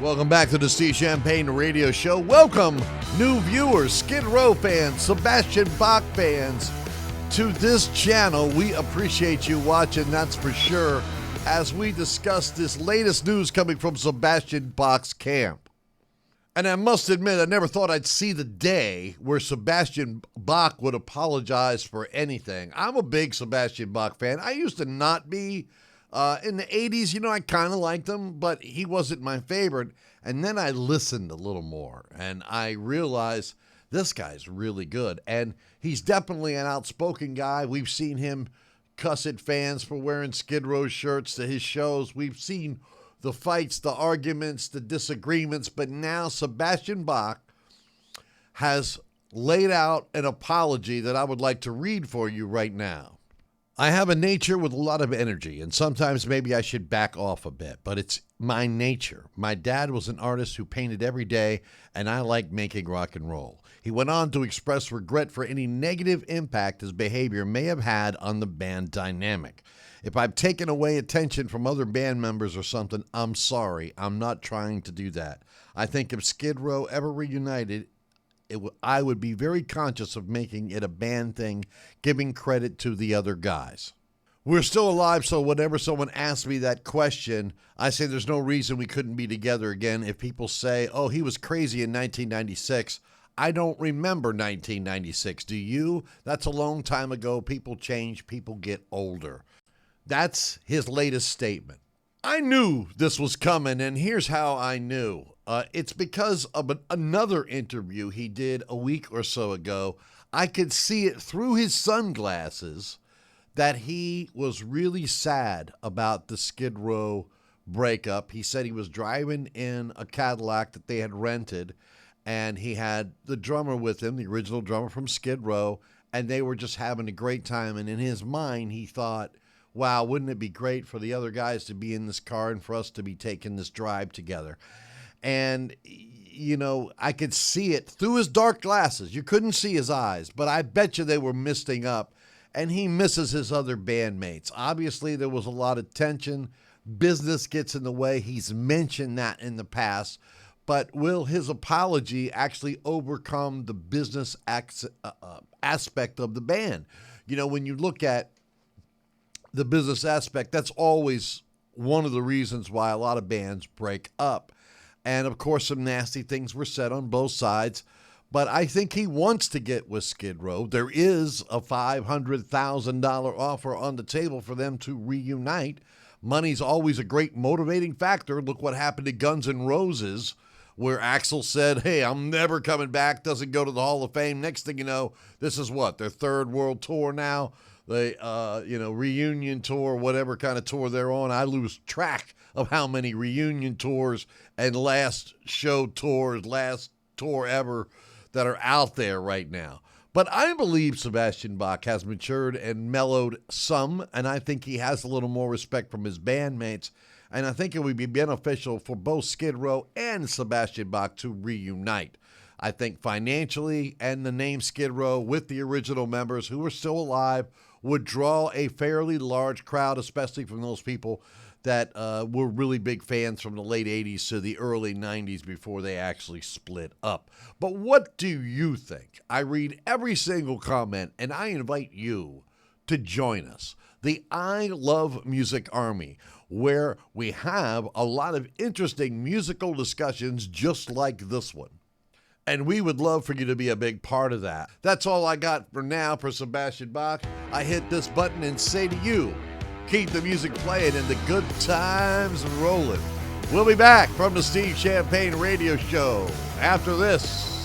Welcome back to the Steve Champagne Radio Show. Welcome, new viewers, Skid Row fans, Sebastian Bach fans, to this channel. We appreciate you watching, that's for sure, as we discuss this latest news coming from Sebastian Bach's camp. And I must admit, I never thought I'd see the day where Sebastian Bach would apologize for anything. I'm a big Sebastian Bach fan. I used to not be. In the 80s, I kind of liked him, but he wasn't my favorite. And then I listened a little more, and I realized this guy's really good. And he's definitely an outspoken guy. We've seen him cuss at fans for wearing Skid Row shirts to his shows. We've seen the fights, the arguments, the disagreements. But now Sebastian Bach has laid out an apology that I would like to read for you right now. I have a nature with a lot of energy, and sometimes maybe I should back off a bit, but it's my nature. My dad was an artist who painted every day, and I like making rock and roll. He went on to express regret for any negative impact his behavior may have had on the band dynamic. If I've taken away attention from other band members or something, I'm sorry. I'm not trying to do that. I think if Skid Row ever reunited, I would be very conscious of making it a band thing, giving credit to the other guys. We're still alive, so whenever someone asks me that question, I say there's no reason we couldn't be together again. If people say, oh, he was crazy in 1996, I don't remember 1996. Do you? That's a long time ago. People change. People get older. That's his latest statement. I knew this was coming, and here's how I knew. It's because of another interview he did a week or so ago. I could see it through his sunglasses that he was really sad about the Skid Row breakup. He said he was driving in a Cadillac that they had rented, and he had the drummer with him, the original drummer from Skid Row, and they were just having a great time. And in his mind, he thought, wow, wouldn't it be great for the other guys to be in this car and for us to be taking this drive together? And, I could see it through his dark glasses. You couldn't see his eyes, but I bet you they were misting up. And he misses his other bandmates. Obviously, there was a lot of tension. Business gets in the way. He's mentioned that in the past. But will his apology actually overcome the business aspect of the band? When you look at the business aspect, that's always one of the reasons why a lot of bands break up. And, of course, some nasty things were said on both sides. But I think he wants to get with Skid Row. There is a $500,000 offer on the table for them to reunite. Money's always a great motivating factor. Look what happened to Guns N' Roses, where Axl said, hey, I'm never coming back, doesn't go to the Hall of Fame. Next thing you know, this is their third world tour now. The, reunion tour, whatever kind of tour they're on. I lose track of how many reunion tours and last show tours, last tour ever that are out there right now. But I believe Sebastian Bach has matured and mellowed some, and I think he has a little more respect from his bandmates, and I think it would be beneficial for both Skid Row and Sebastian Bach to reunite. I think financially, and the name Skid Row with the original members who are still alive would draw a fairly large crowd, especially from those people that were really big fans from the late 80s to the early 90s before they actually split up. But what do you think? I read every single comment, and I invite you to join us, the I Love Music Army, where we have a lot of interesting musical discussions just like this one. And we would love for you to be a big part of that. That's all I got for now for Sebastian Bach. I hit this button and say to you, keep the music playing and the good times rolling. We'll be back from the Steve Champagne Radio Show after this.